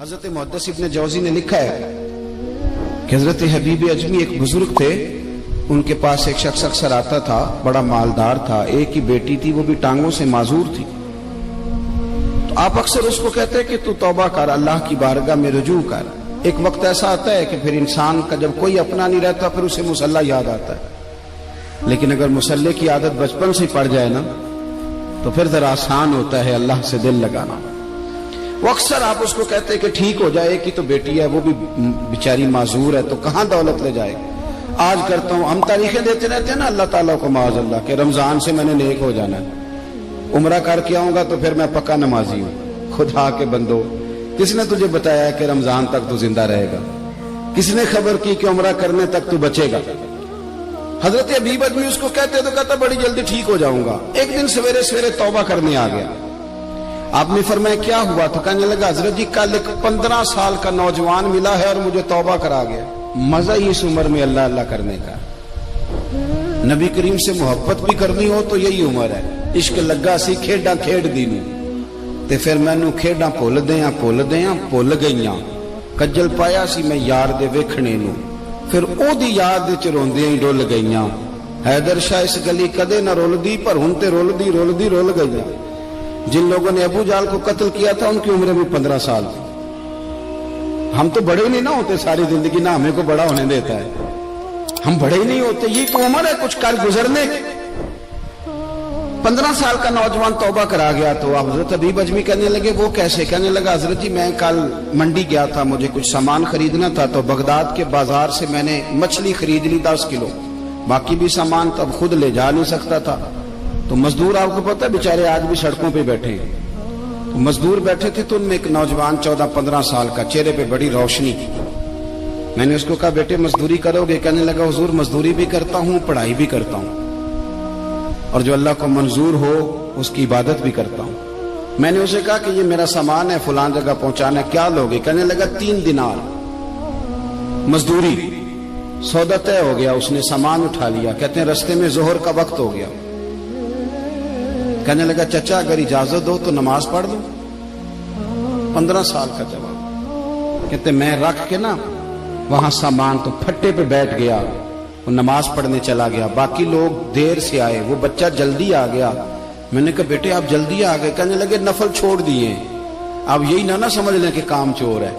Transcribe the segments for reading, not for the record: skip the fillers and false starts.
حضرت محدث ابن جوزی نے لکھا ہے کہ حضرت حبیب اجمی ایک بزرگ تھے، ان کے پاس ایک شخص اکثر آتا تھا، بڑا مالدار تھا، ایک ہی بیٹی تھی، وہ بھی ٹانگوں سے معذور تھی۔ تو آپ اکثر اس کو کہتے ہیں کہ تو توبہ کر، اللہ کی بارگاہ میں رجوع کر۔ ایک وقت ایسا آتا ہے کہ پھر انسان کا جب کوئی اپنا نہیں رہتا پھر اسے مصلی یاد آتا ہے، لیکن اگر مصلی کی عادت بچپن سے پڑ جائے نا تو پھر ذرا آسان ہوتا ہے اللہ سے دل لگانا۔ وہ اکثر آپ اس کو کہتے ہیں کہ ٹھیک ہو جائے کہ تو بیٹی ہے، وہ بھی بیچاری معذور ہے، تو کہاں دولت لے جائے گی۔ آج کرتا ہوں، ہم تاریخیں دیتے رہتے ہیں نا اللہ تعالیٰ کو معاذ اللہ کہ رمضان سے میں نے نیک ہو جانا ہے، عمرہ کر کے آؤں گا تو پھر میں پکا نمازی ہوں۔ خدا کے بندو، کس نے تجھے بتایا کہ رمضان تک تو زندہ رہے گا؟ کس نے خبر کی کہ عمرہ کرنے تک تو بچے گا؟ حضرت حبیب اجمی اس کو کہتے تو کہتا بڑی جلدی ٹھیک ہو جاؤں گا۔ ایک دن سویرے سویرے توبہ کرنے آ گیا۔ آپ نے فرمایا کیا ہوا؟ تو کہنے لگا حضرت جی کل ایک 15 سال کا نوجوان ملا ہے اور مجھے توبہ کرا گیا۔ مزہ ہی اس عمر میں اللہ اللہ کرنے کا، نبی کریم سے محبت بھی کرنی ہو تو یہی عمر ہے۔ عشق لگا سی کھیڈاں کھیڈ دی نوں تے پھر مینوں کھیڈاں بھول بھول گئیاں، کجل پایا سی میں یار دے ویکھنے نوں، پھر او دی یاد وچ روندیاں ہی ڈول گئیاں۔ حیدر شاہ اس گلی کدے نہ رول پر ہن تے رول گئیاں۔ جن لوگوں نے ابو جہل کو قتل کیا تھا ان کی عمر بھی 15 سال تھی۔ ہم تو بڑے نہیں نہ ہوتے ساری زندگی، نہ ہمیں کو بڑا ہونے دیتا ہے، ہم بڑے ہی نہیں ہوتے، یہ تو عمر ہے کچھ کر گزرنے کی۔ 15 سال کا نوجوان توبہ کرا گیا تو حضرت حبیب اجمی کہنے لگے وہ کیسے؟ کہنے لگا حضرت جی میں کل منڈی گیا تھا، مجھے کچھ سامان خریدنا تھا، تو بغداد کے بازار سے میں نے مچھلی خرید لی 10 کلو، باقی بھی سامان تب خود لے جا نہیں سکتا تھا۔ تو مزدور آپ کو پتہ ہے بیچارے آج بھی سڑکوں پہ بیٹھے ہیں، تو مزدور بیٹھے تھے تو ان میں ایک نوجوان 14-15 سال کا، چہرے پہ بڑی روشنی۔ میں نے اس کو کہا بیٹے مزدوری کرو گے؟ کہنے لگا حضور مزدوری بھی کرتا ہوں، پڑھائی بھی کرتا ہوں، اور جو اللہ کو منظور ہو اس کی عبادت بھی کرتا ہوں۔ میں نے اسے کہا کہ یہ میرا سامان ہے فلاں جگہ پہنچانا ہے، کیا لوگے؟ کہنے لگا 3 دینار مزدوری۔ سودا طے ہو گیا، اس نے سامان اٹھا لیا۔ کہتے ہیں رستے میں ظہر کا وقت ہو گیا، کہنے لگا چچا اگر اجازت دو تو نماز پڑھ دوں۔ 15 سال کا جواب۔ کہتے میں رکھ کے نا وہاں سامان تو پھٹے پہ بیٹھ گیا، وہ نماز پڑھنے چلا گیا، باقی لوگ دیر سے آئے، وہ بچہ جلدی آ گیا۔ میں نے کہا بیٹے آپ جلدی آ گئے؟ کہنے لگے نفل چھوڑ دیے، اب یہی نہ سمجھ لیں کہ کام چور ہے،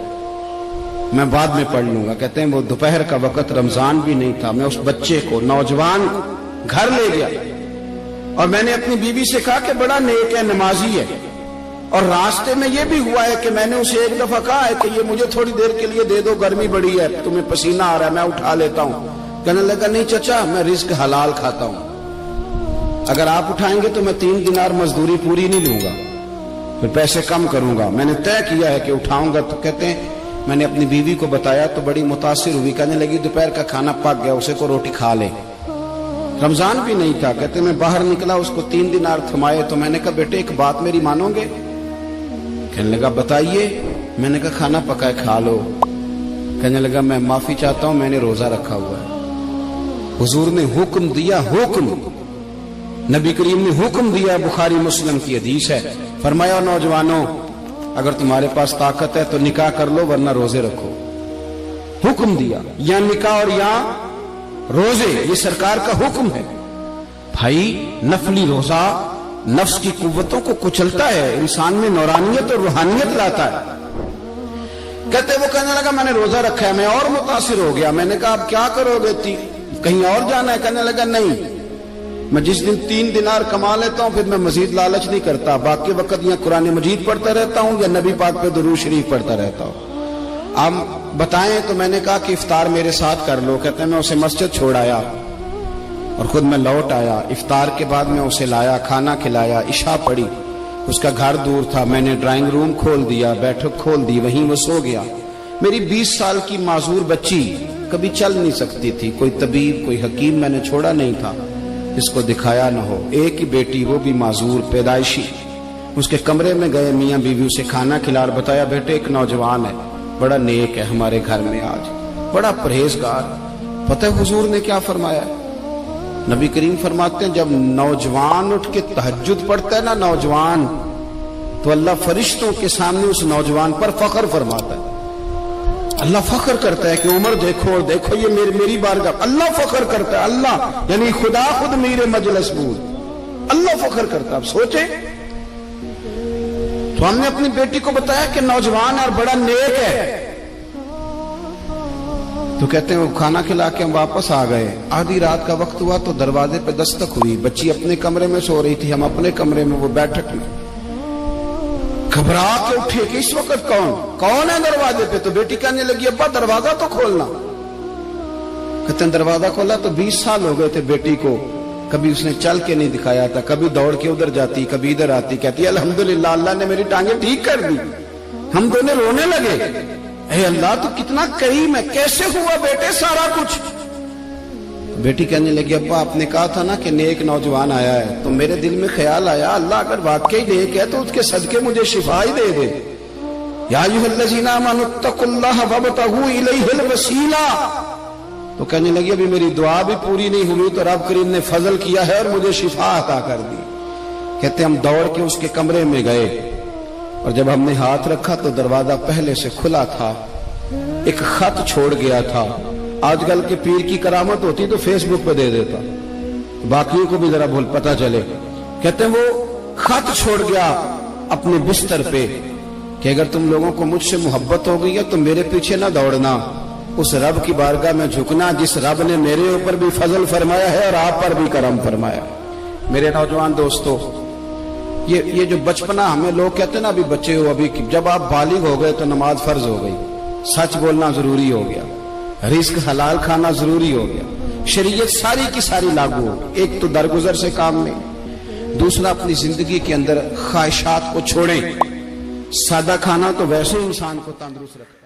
میں بعد میں پڑھ لوں گا۔ کہتے ہیں وہ دوپہر کا وقت، رمضان بھی نہیں تھا، میں اس بچے کو نوجوان گھر لے گیا اور میں نے اپنی بیوی سے کہا کہ بڑا نیک ہے، نمازی ہے، اور راستے میں یہ بھی ہوا ہے کہ میں نے اسے ایک دفعہ کہا ہے کہ یہ مجھے تھوڑی دیر کے لیے دے دو، گرمی بڑی ہے، تمہیں پسینہ آ رہا ہے، میں اٹھا لیتا ہوں۔ کہنے لگا نہیں چچا میں رزق حلال کھاتا ہوں، اگر آپ اٹھائیں گے تو میں 3 دینار مزدوری پوری نہیں لوں گا، پھر پیسے کم کروں گا، میں نے طے کیا ہے کہ اٹھاؤں گا۔ تو کہتے ہیں میں نے اپنی بیوی کو بتایا تو بڑی متاثر ہوئی، کہنے لگی دوپہر کا کھانا پک گیا، اسے کو روٹی کھا لے، رمضان بھی نہیں تھا۔ کہتے میں باہر نکلا، اس کو 3 دینار تھمائے، تو میں نے کہا بیٹے ایک بات میری مانو گے؟ کہنے لگا بتائیے۔ میں نے کہا کھانا پکا ہے کھا لو۔ کہنے لگا میں معافی چاہتا ہوں، میں نے روزہ رکھا ہوا ہے۔ حضور نے حکم دیا، حکم نبی کریم نے حکم دیا، بخاری مسلم کی حدیث ہے، فرمایا نوجوانوں اگر تمہارے پاس طاقت ہے تو نکاح کر لو ورنہ روزے رکھو۔ حکم دیا، یا نکاح اور یا روزے، یہ سرکار کا حکم ہے۔ بھائی نفلی روزہ نفس کی قوتوں کو کچلتا ہے، انسان میں نورانیت اور روحانیت لاتا ہے۔ کہتے وہ کہنے لگا میں نے روزہ رکھا ہے، میں اور متاثر ہو گیا۔ میں نے کہا اب کیا کرو گے؟ کہیں اور جانا ہے؟ کہنے لگا نہیں، میں جس دن 3 دینار کما لیتا ہوں پھر میں مزید لالچ نہیں کرتا، باقی وقت یا قرآن مجید پڑھتا رہتا ہوں یا نبی پاک پہ درود شریف پڑھتا رہتا ہوں۔ آپ بتائیں تو میں نے کہا کہ افطار میرے ساتھ کر لو۔ کہتے ہیں میں اسے مسجد چھوڑ آیا اور خود میں لوٹ آیا، افطار کے بعد میں اسے لایا، کھانا کھلایا، عشاء پڑھی، اس کا گھر دور تھا، میں نے ڈرائنگ روم کھول دیا، بیٹھک کھول دی، وہیں وہ سو گیا۔ میری 20 سال کی معذور بچی کبھی چل نہیں سکتی تھی، کوئی طبیب کوئی حکیم میں نے چھوڑا نہیں تھا جس کو دکھایا نہ ہو، ایک ہی بیٹی وہ بھی معذور پیدائشی۔ اس کے کمرے میں گئے، میاں بیوی اسے کھانا کھلا اور بتایا بیٹے ایک نوجوان ہے، بڑا نیک ہے ہمارے گھر میں، آج بڑا پرہیزگار۔ پتہ ہے حضور نے کیا فرمایا؟ نبی کریم فرماتے ہیں جب نوجوان اٹھ کے تہجد پڑھتا ہے نا، نوجوان تو اللہ فرشتوں کے سامنے اس نوجوان پر فخر فرماتا ہے. اللہ فخر کرتا ہے کہ عمر دیکھو اور دیکھو یہ میری بارگاہ. اللہ فخر کرتا ہے, اللہ یعنی خدا خود میرے مجلس بود, اللہ فخر کرتا ہے. اب سوچے تو ہم نے اپنی بیٹی کو بتایا کہ نوجوان اور بڑا نیک ہے, تو کہتے ہیں وہ کھانا کھلا کے ہم واپس آ گئے. آدھی رات کا وقت ہوا تو دروازے پہ دستک ہوئی. بچی اپنے کمرے میں سو رہی تھی, ہم اپنے کمرے میں, وہ بیٹھک میں. گھبرا کے اٹھے کہ اس وقت کون ہے دروازے پہ؟ تو بیٹی کہنے لگی ابا دروازہ تو کھولنا. کہتے ہیں دروازہ کھولا تو 20 سال ہو گئے تھے بیٹی کو, کبھی اس نے چل کے نہیں دکھایا تھا, کبھی دوڑ کے ادھر جاتی, کبھی ادھر آتی. کہتی ہے الحمدللہ اللہ نے میری ٹانگیں ٹھیک کر دی. ہم دونوں رونے لگے, اے اللہ تو کتنا کریم ہے, کیسے ہوا بیٹے سارا کچھ؟ بیٹی کہنے لگی ابا آپ نے کہا تھا نا کہ نیک نوجوان آیا ہے, تو میرے دل میں خیال آیا اللہ اگر واقعی نیک ہے تو اس کے صدقے مجھے شفا ہی دے دے. یا ایھا الذین آمنوا اتقوا اللہ وابتغوا الیہ الوسیلہ. تو کہنے لگی ابھی میری دعا بھی پوری نہیں ہوئی تو رب کریم نے فضل کیا ہے اور مجھے شفا عطا کر دی. کہتے ہم دوڑ کے اس کے کمرے میں گئے اور جب ہم نے ہاتھ رکھا تو دروازہ پہلے سے کھلا تھا, ایک خط چھوڑ گیا تھا. آج کل کے پیر کی کرامت ہوتی تو فیس بک پہ دے دیتا, باقیوں کو بھی ذرا بھول پتہ چلے. کہتے ہیں وہ خط چھوڑ گیا اپنے بستر پہ کہ اگر تم لوگوں کو مجھ سے محبت ہو گئی ہے تو میرے پیچھے نہ دوڑنا, اس رب کی بارگاہ میں جھکنا جس رب نے میرے اوپر بھی فضل فرمایا ہے اور آپ پر بھی کرم فرمایا. میرے نوجوان دوستو, یہ جو بچپنا ہمیں لوگ کہتے ہیں نا ابھی بچے ہو, ابھی جب آپ بالغ ہو گئے تو نماز فرض ہو گئی, سچ بولنا ضروری ہو گیا, رزق حلال کھانا ضروری ہو گیا, شریعت ساری کی ساری لاگو ہو. ایک تو درگزر سے کام میں, دوسرا اپنی زندگی کے اندر خواہشات کو چھوڑیں. سادہ کھانا تو ویسے انسان کو تندرست رکھے.